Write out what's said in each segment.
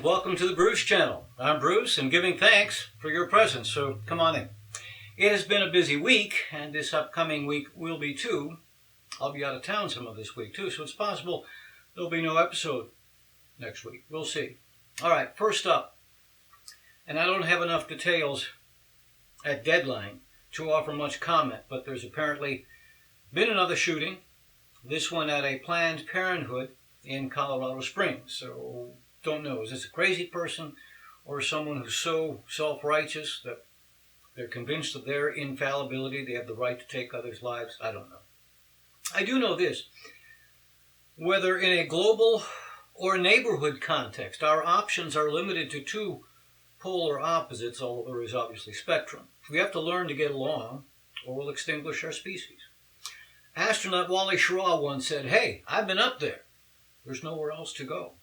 and welcome to the Bruce Channel. I'm Bruce and giving thanks for your presence, so come on in. It has been a busy week, and this upcoming week will be too. I'll be out of town some of this week too, so it's possible there'll be no episode next week. We'll see. All right, first up, and I don't have enough details at deadline to offer much comment, but there's apparently been another shooting, this one at a Planned Parenthood in Colorado Springs. So don't know, is this a crazy person or someone who's so self-righteous that they're convinced of their infallibility, they have the right to take others' lives? I don't know. I do know this: whether in a global or neighborhood context, our options are limited to two polar opposites, although there is obviously spectrum. We have to learn to get along, or we'll extinguish our species. Astronaut Wally Schirra once said, "Hey, I've been up there. There's nowhere else to go."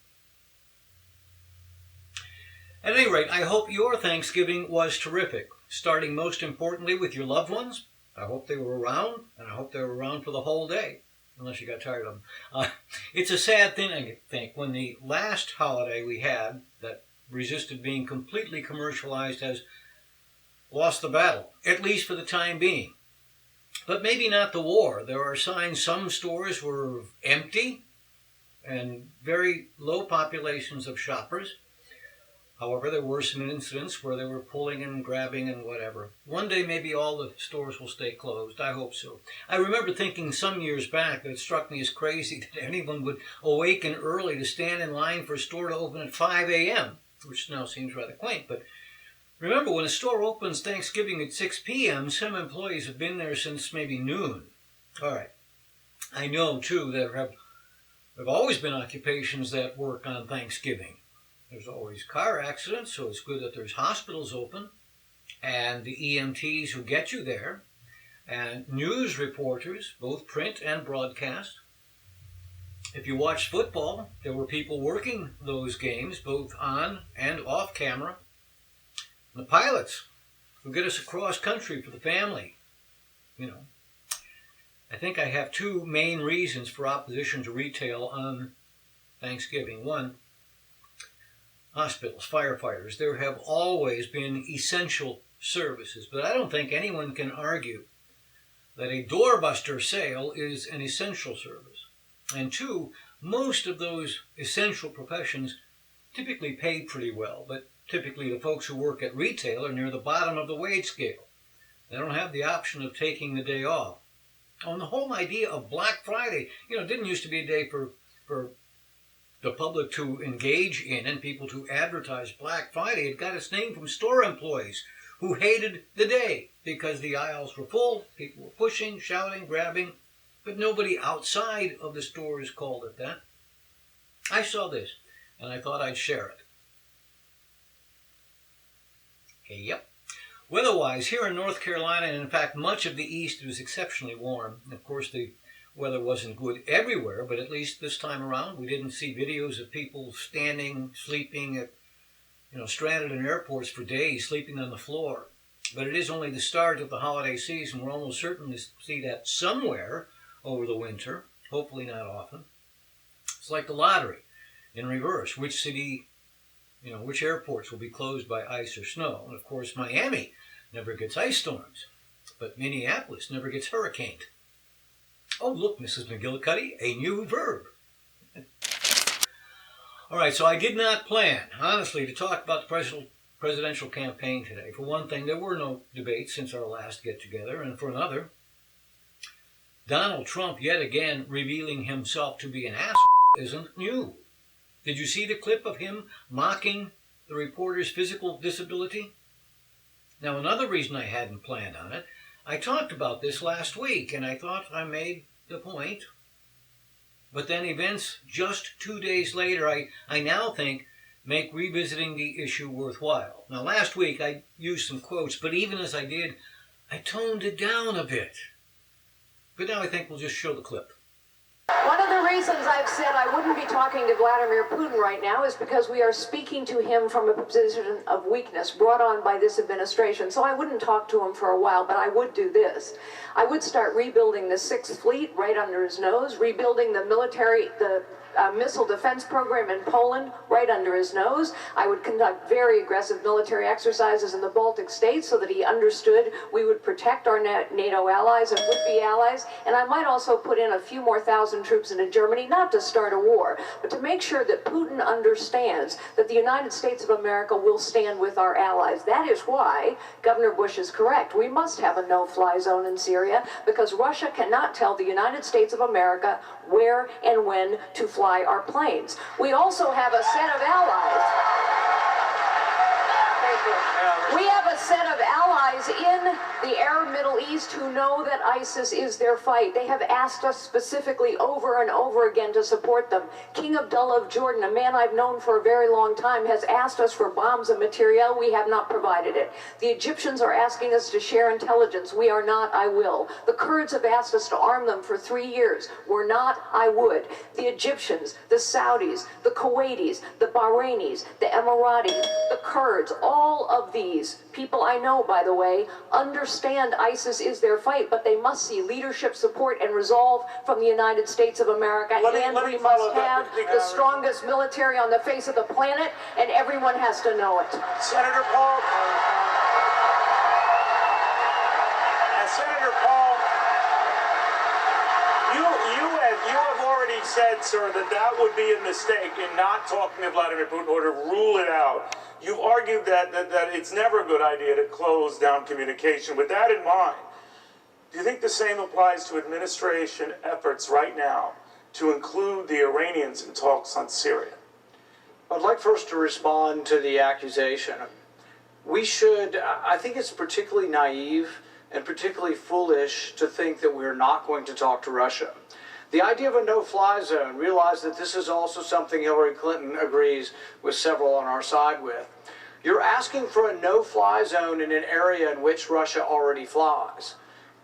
At any rate, I hope your Thanksgiving was terrific, starting most importantly with your loved ones. I hope they were around, and I hope they were around for the whole day, unless you got tired of them. It's a sad thing, I think, when the last holiday we had that resisted being completely commercialized has lost the battle, at least for the time being. But maybe not the war. There are signs some stores were empty and very low populations of shoppers. However, there were some incidents where they were pulling and grabbing and whatever. One day maybe all the stores will stay closed. I hope so. I remember thinking some years back that it struck me as crazy that anyone would awaken early to stand in line for a store to open at 5 a.m., which now seems rather quaint. But remember, when a store opens Thanksgiving at 6 p.m., some employees have been there since maybe noon. All right. I know, too, there have always been occupations that work on Thanksgiving. There's always car accidents, so it's good that there's hospitals open, and the EMTs who get you there, and news reporters, both print and broadcast. If you watched football, there were people working those games, both on and off camera. And the pilots who get us across country for the family. I think I have two main reasons for opposition to retail on Thanksgiving. One, hospitals, firefighters. There have always been essential services, but I don't think anyone can argue that a doorbuster sale is an essential service. And two, most of those essential professions typically pay pretty well, but typically the folks who work at retail are near the bottom of the wage scale. They don't have the option of taking the day off. And the whole idea of Black Friday, didn't used to be a day for the public to engage in and people to advertise Black Friday. It got its name from store employees who hated the day because the aisles were full, people were pushing, shouting, grabbing, but nobody outside of the stores called it that. I saw this, and I thought I'd share it. Yep. Weather-wise, here in North Carolina, and in fact much of the East, it was exceptionally warm. Of course, the weather wasn't good everywhere, but at least this time around, we didn't see videos of people standing, sleeping at, stranded in airports for days, sleeping on the floor. But it is only the start of the holiday season. We're almost certain to see that somewhere over the winter, hopefully not often. It's like the lottery in reverse. Which city, which airports will be closed by ice or snow? And of course, Miami never gets ice storms, but Minneapolis never gets hurricaned. Oh, look, Mrs. McGillicuddy, a new verb. All right, so I did not plan, honestly, to talk about the presidential campaign today. For one thing, there were no debates since our last get-together, and for another, Donald Trump yet again revealing himself to be an asshole isn't new. Did you see the clip of him mocking the reporter's physical disability? Now, another reason I hadn't planned on it, I talked about this last week, and I thought I made the point. But then events just 2 days later, I now think, make revisiting the issue worthwhile. Now, last week I used some quotes, but even as I did, I toned it down a bit. But now I think we'll just show the clip. One of the reasons I've said I wouldn't be talking to Vladimir Putin right now is because we are speaking to him from a position of weakness brought on by this administration. So I wouldn't talk to him for a while, but I would do this. I would start rebuilding the Sixth Fleet right under his nose, rebuilding the missile defense program in Poland right under his nose. I would conduct very aggressive military exercises in the Baltic states so that he understood we would protect our NATO allies and would-be allies. And I might also put in a few more thousand troops into Germany, not to start a war, but to make sure that Putin understands that the United States of America will stand with our allies. That is why Governor Bush is correct. We must have a no-fly zone in Syria because Russia cannot tell the United States of America where and when to fly our planes. We also have a set of allies. Thank you. We have a set of allies in the Arab Middle East who know that ISIS is their fight. They have asked us specifically over and over again to support them. King Abdullah of Jordan, a man I've known for a very long time, has asked us for bombs and materiel. We have not provided it. The Egyptians are asking us to share intelligence. We are not, I will. The Kurds have asked us to arm them for 3 years. We're not, I would. The Egyptians, the Saudis, the Kuwaitis, the Bahrainis, the Emiratis, the Kurds, all of these people I know, by the way, understand ISIS is their fight, but they must see leadership, support, and resolve from the United States of America. And we must have the strongest military on the face of the planet, and everyone has to know it. Senator Paul. Senator Paul, you have already said, sir, that would be a mistake in not talking to Vladimir Putin or to rule it out. You've argued that it's never a good idea to close down communication. With that in mind, do you think the same applies to administration efforts right now to include the Iranians in talks on Syria? I'd like first to respond to the accusation. I think it's particularly naive and particularly foolish to think that we're not going to talk to Russia. The idea of a no-fly zone, realize that this is also something Hillary Clinton agrees with several on our side with. You're asking for a no-fly zone in an area in which Russia already flies.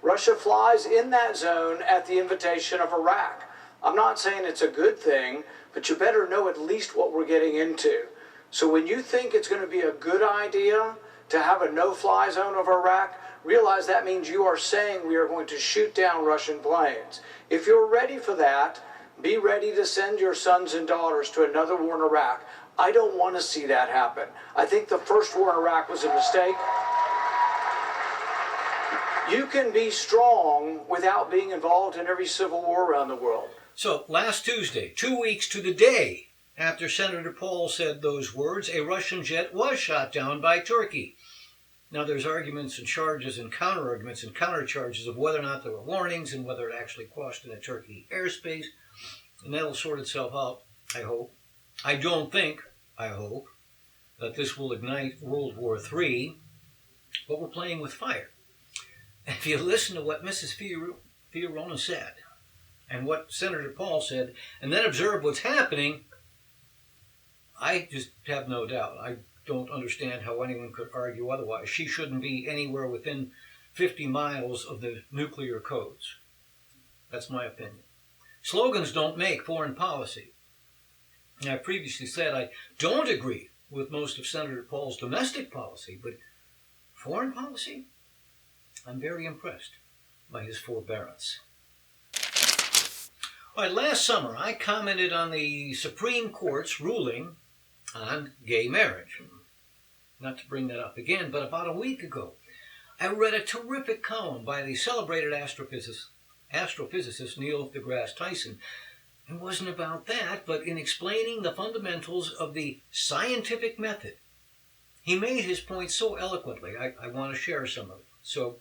Russia flies in that zone at the invitation of Iraq. I'm not saying it's a good thing, but you better know at least what we're getting into. So when you think it's going to be a good idea to have a no-fly zone of Iraq, realize that means you are saying we are going to shoot down Russian planes. If you're ready for that, be ready to send your sons and daughters to another war in Iraq. I don't want to see that happen. I think the first war in Iraq was a mistake. You can be strong without being involved in every civil war around the world. So last Tuesday, 2 weeks to the day after Senator Paul said those words, a Russian jet was shot down by Turkey. Now, there's arguments and charges and counter-arguments and counter-charges of whether or not there were warnings and whether it actually crossed into Turkey airspace. And that'll sort itself out, I hope. I don't think, I hope, that this will ignite World War III, but we're playing with fire. And if you listen to what Mrs. Fiorina said and what Senator Paul said, and then observe what's happening, I just have no doubt. I don't understand how anyone could argue otherwise. She shouldn't be anywhere within 50 miles of the nuclear codes. That's my opinion. Slogans don't make foreign policy. And I previously said I don't agree with most of Senator Paul's domestic policy, but foreign policy? I'm very impressed by his forbearance. All right, last summer I commented on the Supreme Court's ruling on gay marriage. Not to bring that up again, but about a week ago, I read a terrific column by the celebrated astrophysicist Neil deGrasse Tyson. It wasn't about that, but in explaining the fundamentals of the scientific method. He made his point so eloquently, I want to share some of it. So,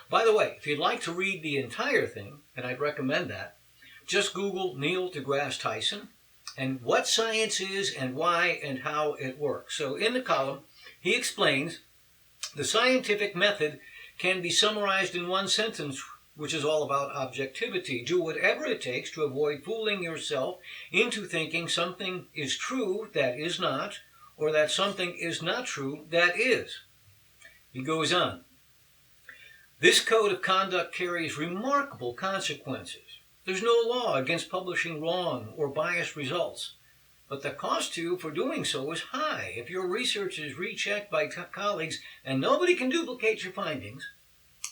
by the way, if you'd like to read the entire thing, and I'd recommend that, just Google Neil deGrasse Tyson and what science is and why and how it works. So in the column, he explains the scientific method can be summarized in one sentence, which is all about objectivity. Do whatever it takes to avoid fooling yourself into thinking something is true that is not, or that something is not true that is. He goes on. This code of conduct carries remarkable consequences. There's no law against publishing wrong or biased results. but the cost to you for doing so is high. If your research is rechecked by colleagues and nobody can duplicate your findings,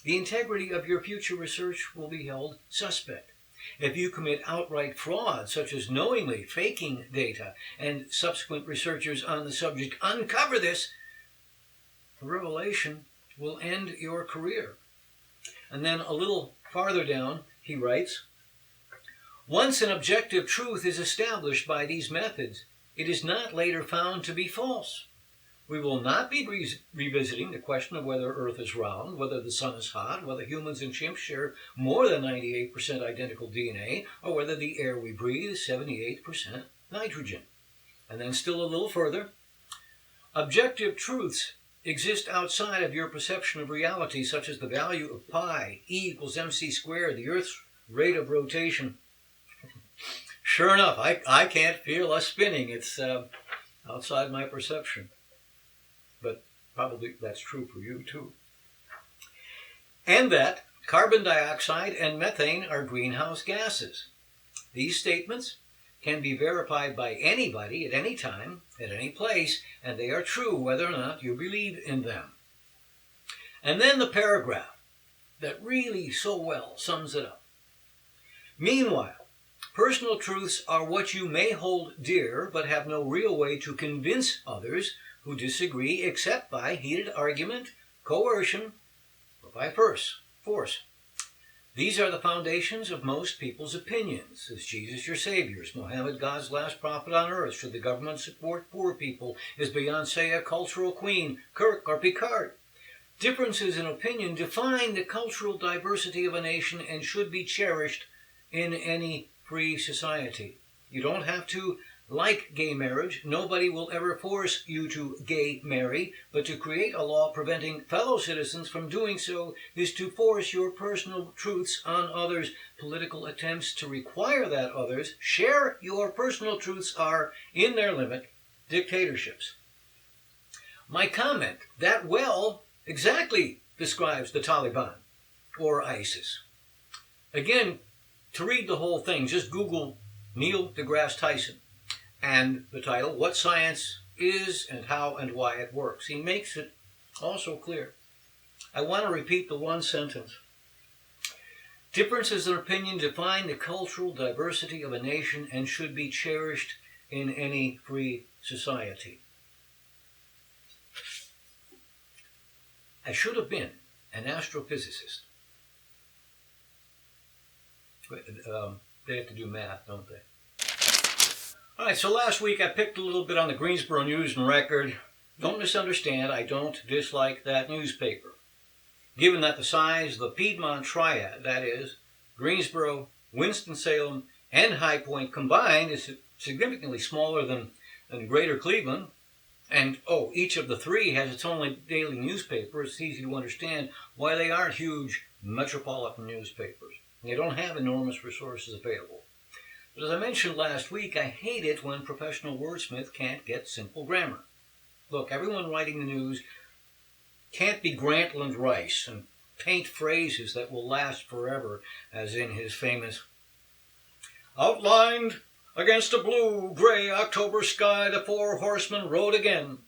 the integrity of your future research will be held suspect. If you commit outright fraud, such as knowingly faking data, and subsequent researchers on the subject uncover this, the revelation will end your career. And then a little farther down, he writes, once an objective truth is established by these methods, it is not later found to be false. We will not be revisiting the question of whether Earth is round, whether the sun is hot, whether humans and chimps share more than 98% identical DNA, or whether the air we breathe is 78% nitrogen. And then still a little further, objective truths exist outside of your perception of reality, such as the value of pi, E equals mc squared, the Earth's rate of rotation. Sure enough, I can't feel us spinning. It's outside my perception. But probably that's true for you too. And that carbon dioxide and methane are greenhouse gases. These statements can be verified by anybody at any time, at any place, and they are true whether or not you believe in them. And then the paragraph that really so well sums it up. Meanwhile, personal truths are what you may hold dear but have no real way to convince others who disagree except by heated argument, coercion, or by force. These are the foundations of most people's opinions. Is Jesus your Savior? Is Muhammad God's last prophet on earth? Should the government support poor people? Is Beyoncé a cultural queen, Kirk or Picard? Differences in opinion define the cultural diversity of a nation and should be cherished in any free society. You don't have to like gay marriage. Nobody will ever force you to gay marry, but to create a law preventing fellow citizens from doing so is to force your personal truths on others. Political attempts to require that others share your personal truths are, in their limit, dictatorships. My comment that well exactly describes the Taliban or ISIS. Again, to read the whole thing, just Google Neil deGrasse Tyson and the title, What Science Is and How and Why It Works. He makes it also clear. I want to repeat the one sentence. Differences in opinion define the cultural diversity of a nation and should be cherished in any free society. I should have been an astrophysicist. They have to do math, don't they? All right, so last week I picked a little bit on the Greensboro News and Record. Don't misunderstand, I don't dislike that newspaper. Given that the size of the Piedmont Triad, that is, Greensboro, Winston-Salem, and High Point combined, is significantly smaller than Greater Cleveland, and each of the three has its own daily newspaper, it's easy to understand why they aren't huge metropolitan newspapers. They don't have enormous resources available. But as I mentioned last week, I hate it when professional wordsmiths can't get simple grammar. Look, everyone writing the news can't be Grantland Rice and paint phrases that will last forever, as in his famous, outlined against a blue-gray October sky, the four horsemen rode again.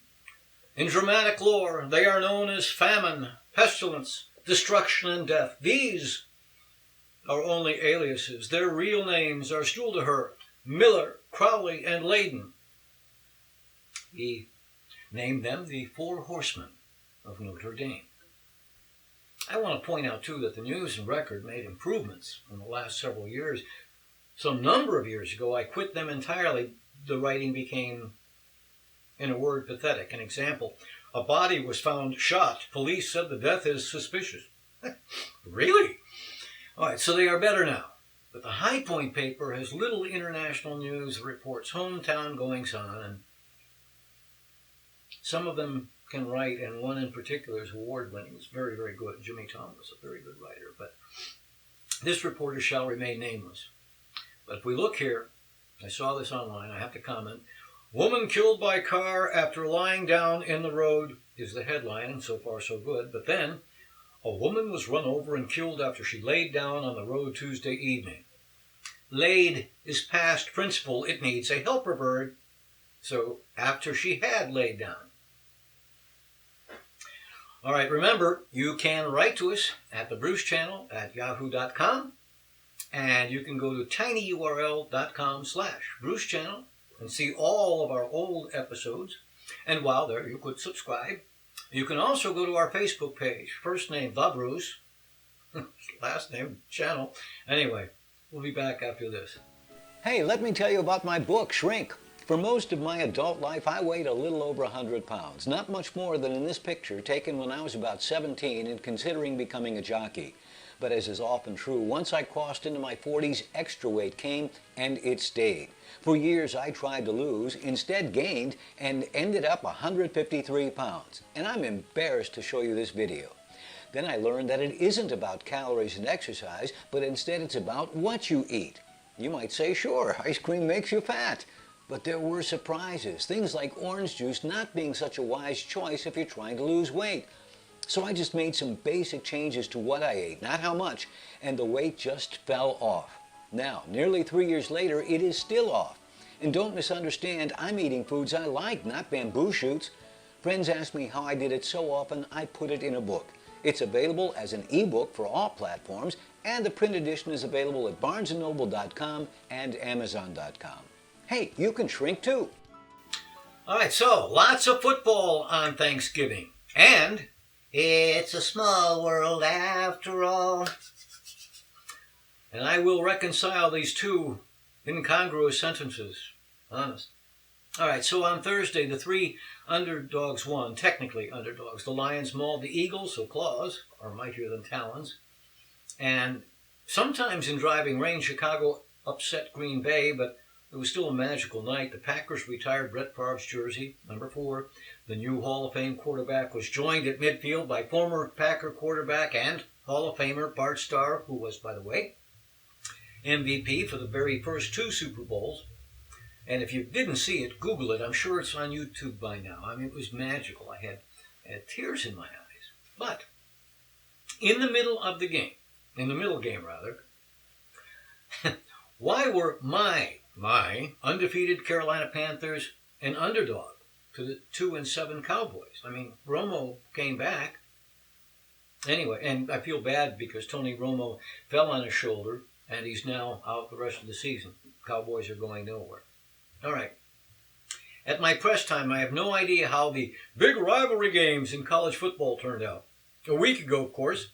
In dramatic lore, they are known as famine, pestilence, destruction, and death. These are only aliases. Their real names are Stuldeher, Miller, Crowley, and Layden. He named them the Four Horsemen of Notre Dame. I want to point out, too, that the News and Record made improvements in the last several years. Some number of years ago, I quit them entirely. The writing became, in a word, pathetic. An example, a body was found shot. Police said the death is suspicious. Really? All right, so they are better now. But the High Point paper has little international news, reports hometown goings-on, and some of them can write, and one in particular is award-winning. It's very, very good. Jimmy Thomas, a very good writer. But this reporter shall remain nameless. But if we look here, I saw this online, I have to comment. Woman killed by car after lying down in the road is the headline, and so far so good. But then, a woman was run over and killed after she laid down on the road Tuesday evening. Laid is past principle. It needs a helper verb. So after she had laid down. All right, remember, you can write to us at the Bruce Channel at yahoo.com, and you can go to tinyurl.com/Bruce Channel and see all of our old episodes. And while there, you could subscribe. You can also go to our Facebook page, first name The Bruce, last name Channel. Anyway, we'll be back after this. Hey, let me tell you about my book, Shrink. For most of my adult life, I weighed a little over 100 pounds. Not much more than in this picture taken when I was about 17 and considering becoming a jockey. But as is often true, once I crossed into my 40s, extra weight came and it stayed. For years I tried to lose, instead gained, and ended up 153 pounds. And I'm embarrassed to show you this video. Then I learned that it isn't about calories and exercise, but instead it's about what you eat. You might say, sure, ice cream makes you fat. But there were surprises, things like orange juice not being such a wise choice if you're trying to lose weight. So I just made some basic changes to what I ate, not how much, and the weight just fell off. Now, nearly 3 years later, it is still off. And don't misunderstand, I'm eating foods I like, not bamboo shoots. Friends ask me how I did it so often, I put it in a book. It's available as an ebook for all platforms, and the print edition is available at barnesandnoble.com and amazon.com. Hey, you can shrink too. All right, so lots of football on Thanksgiving. And it's a small world after all. And I will reconcile these two incongruous sentences. Honest. All right, so on Thursday, the three underdogs won, technically underdogs. The Lions mauled the Eagles, so claws are mightier than talons. And sometimes in driving rain, Chicago upset Green Bay, but it was still a magical night. The Packers retired Brett Favre's jersey, number 4. The new Hall of Fame quarterback was joined at midfield by former Packer quarterback and Hall of Famer Bart Starr, who was, by the way, MVP for the very first 2 Super Bowls. And if you didn't see it, Google it. I'm sure it's on YouTube by now. I mean, it was magical. I had tears in my eyes. But in the middle of the game, in the middle game rather, why were my undefeated Carolina Panthers an underdog to the 2-7 Cowboys? I mean, Romo came back. Anyway, and I feel bad because Tony Romo fell on his shoulder, and he's now out the rest of the season. Cowboys are going nowhere. All right. At my press time, I have no idea how the big rivalry games in college football turned out. A week ago, of course,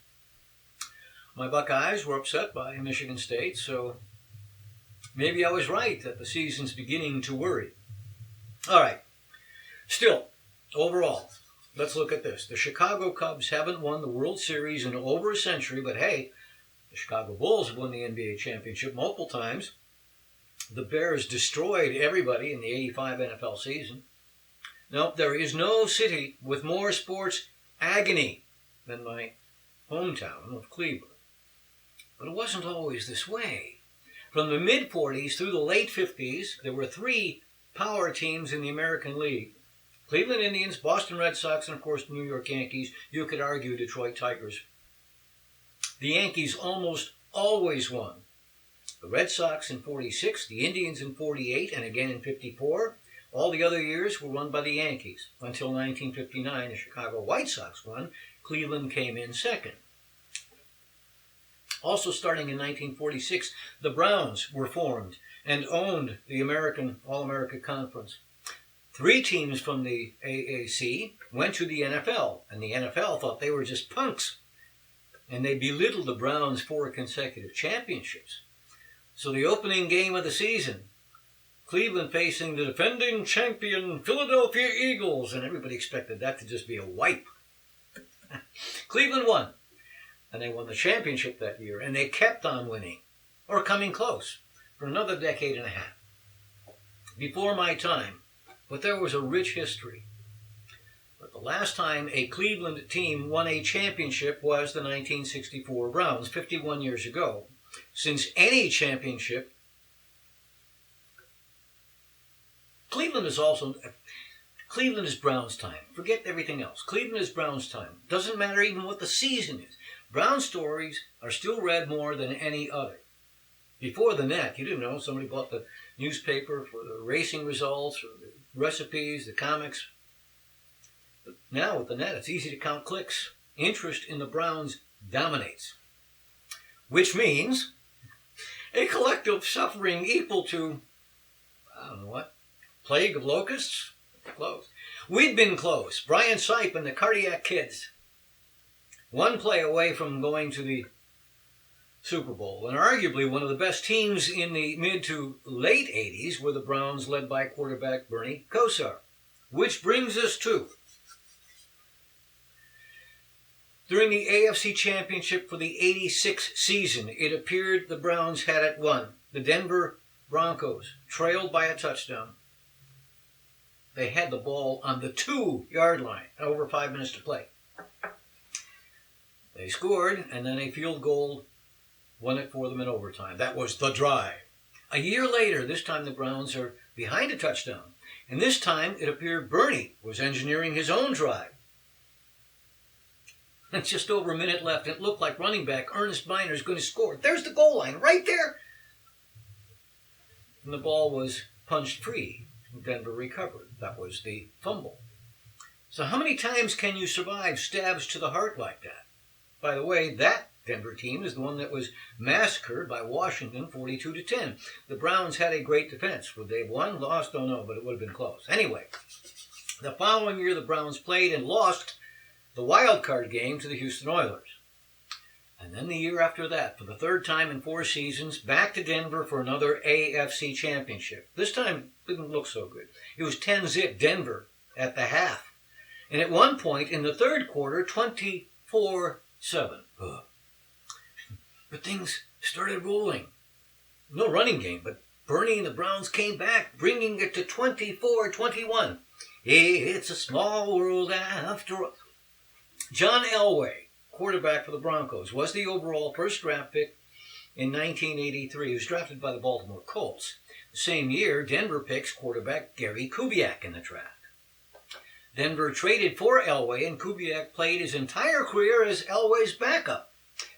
my Buckeyes were upset by Michigan State, so maybe I was right that the season's beginning to worry. All right. Still, overall, let's look at this. The Chicago Cubs haven't won the World Series in over a century, but hey, the Chicago Bulls have won the NBA championship multiple times. The Bears destroyed everybody in the 85 NFL season. No, there is no city with more sports agony than my hometown of Cleveland. But it wasn't always this way. From the mid-40s through the late 50s, there were 3 power teams in the American League. Cleveland Indians, Boston Red Sox, and of course the New York Yankees. You could argue Detroit Tigers. The Yankees almost always won. The Red Sox in 46, the Indians in 48, and again in 54. All the other years were won by the Yankees. Until 1959, the Chicago White Sox won. Cleveland came in second. Also starting in 1946, the Browns were formed and owned the All-America Conference. 3 teams from the AAC went to the NFL, and the NFL thought they were just punks. And they belittled the Browns' 4 consecutive championships. So the opening game of the season, Cleveland facing the defending champion Philadelphia Eagles, and everybody expected that to just be a wipe. Cleveland won, and they won the championship that year, and they kept on winning, or coming close, for another decade and a half. Before my time, but there was a rich history. But the last time a Cleveland team won a championship was the 1964 Browns, 51 years ago. Since any championship, Cleveland is Browns time. Forget everything else. Cleveland is Browns time. Doesn't matter even what the season is. Brown stories are still read more than any other. Before the net, you didn't know, somebody bought the newspaper for the racing results or the recipes, the comics. But now with the net, it's easy to count clicks. Interest in the Browns dominates, which means a collective suffering equal to, I don't know what, plague of locusts? Close. We'd been close. Brian Sipe and the Cardiac Kids. One play away from going to the Super Bowl, and arguably one of the best teams in the mid to late 80s were the Browns, led by quarterback Bernie Kosar. Which brings us to, during the AFC Championship for the 86 season, it appeared the Browns had it won. The Denver Broncos trailed by a touchdown. They had the ball on the 2-yard line, over 5 minutes to play. They scored, and then a field goal won it for them in overtime. That was the drive. A year later, this time the Browns are behind a touchdown. And this time, it appeared Bernie was engineering his own drive. And just over a minute left, it looked like running back Ernest Miner is going to score. There's the goal line, right there. And the ball was punched free. Denver recovered. That was the fumble. So how many times can you survive stabs to the heart like that? By the way, that Denver team is the one that was massacred by Washington 42-10. The Browns had a great defense. Would they have won? Lost? Don't know, but it would have been close. Anyway, the following year the Browns played and lost the wild card game to the Houston Oilers. And then the year after that, for the third time in 4 seasons, back to Denver for another AFC championship. This time it didn't look so good. It was 10-zip Denver at the half. And at one point in the third quarter, 24-7. But things started rolling. No running game, but Bernie and the Browns came back, bringing it to 24-21. It's a small world after all. John Elway, quarterback for the Broncos, was the overall first draft pick in 1983. He was drafted by the Baltimore Colts. The same year, Denver picks quarterback Gary Kubiak in the draft. Denver traded for Elway, and Kubiak played his entire career as Elway's backup.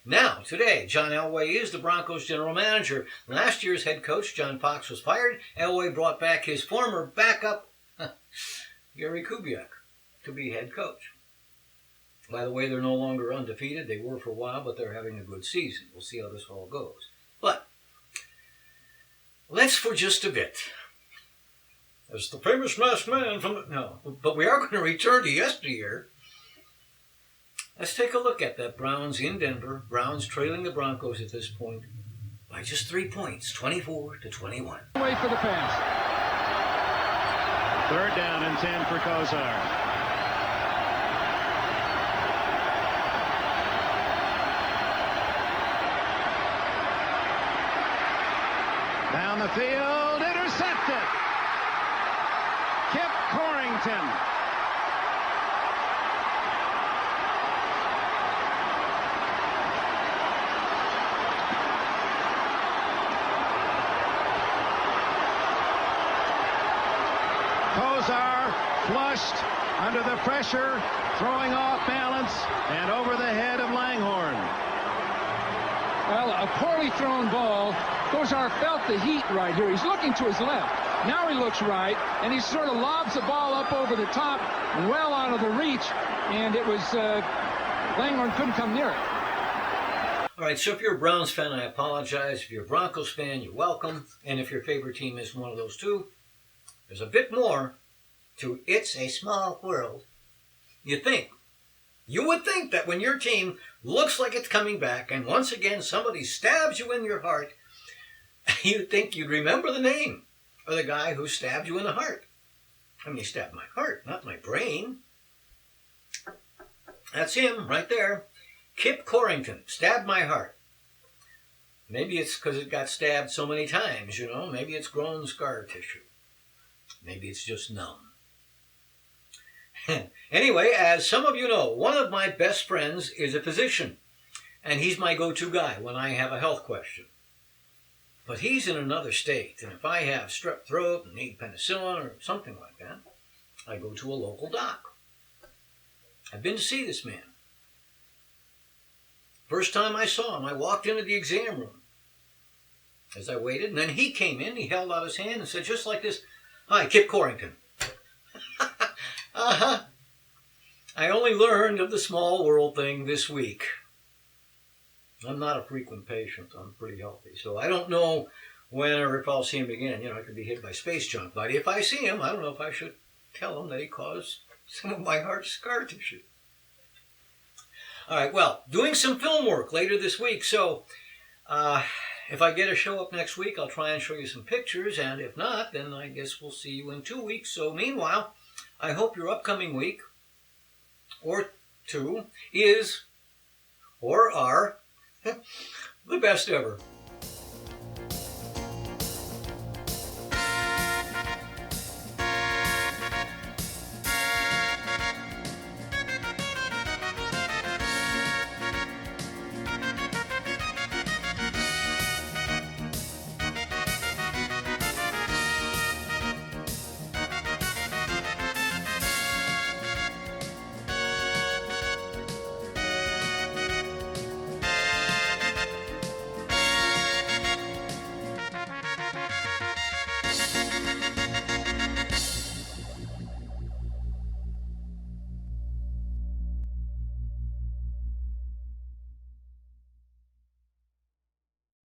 Now, today, John Elway is the Broncos general manager. Last year's head coach, John Fox, was fired. Elway brought back his former backup, Gary Kubiak, to be head coach. By the way, they're no longer undefeated. They were for a while, but they're having a good season. We'll see how this all goes. But let's for just a bit. As the famous masked man from the... No, but we are going to return to yesteryear. Let's take a look at that Browns in Denver. Browns trailing the Broncos at this point by just 3 points, 24-21. Wait for the pass. 3rd down and 10 for Kosar. Down the field, intercepted. Kip Corrington. Kosar flushed under the pressure, throwing off balance and over the head of Langhorne. Well, a poorly thrown ball. Kosar felt the heat right here. He's looking to his left. Now he looks right, and he sort of lobs the ball up over the top, well out of the reach, and it was Langhorne couldn't come near it. All right, so if you're a Browns fan, I apologize. If you're a Broncos fan, you're welcome. And if your favorite team is one of those two, there's a bit more to It's a Small World. You would think that when your team looks like it's coming back and once again somebody stabs you in your heart, you'd think you'd remember the name of the guy who stabbed you in the heart. I mean, he stabbed my heart, not my brain. That's him right there. Kip Corrington, stabbed my heart. Maybe it's because it got stabbed so many times, you know. Maybe it's grown scar tissue. Maybe it's just numb. Anyway, as some of you know, one of my best friends is a physician, and he's my go-to guy when I have a health question. But he's in another state, and if I have strep throat and need penicillin or something like that, I go to a local doc. I've been to see this man. First time I saw him, I walked into the exam room as I waited, and then he came in, he held out his hand and said, just like this, "Hi, Kip Corrington." Uh-huh. I only learned of the small world thing this week. I'm not a frequent patient. I'm pretty healthy. So I don't know when or if I'll see him again. You know, I could be hit by space junk. But if I see him, I don't know if I should tell him that he caused some of my heart scar tissue. All right, well, doing some film work later this week. So if I get a show up next week, I'll try and show you some pictures. And if not, then I guess we'll see you in 2 weeks. So meanwhile, I hope your upcoming week or two is or are the best ever.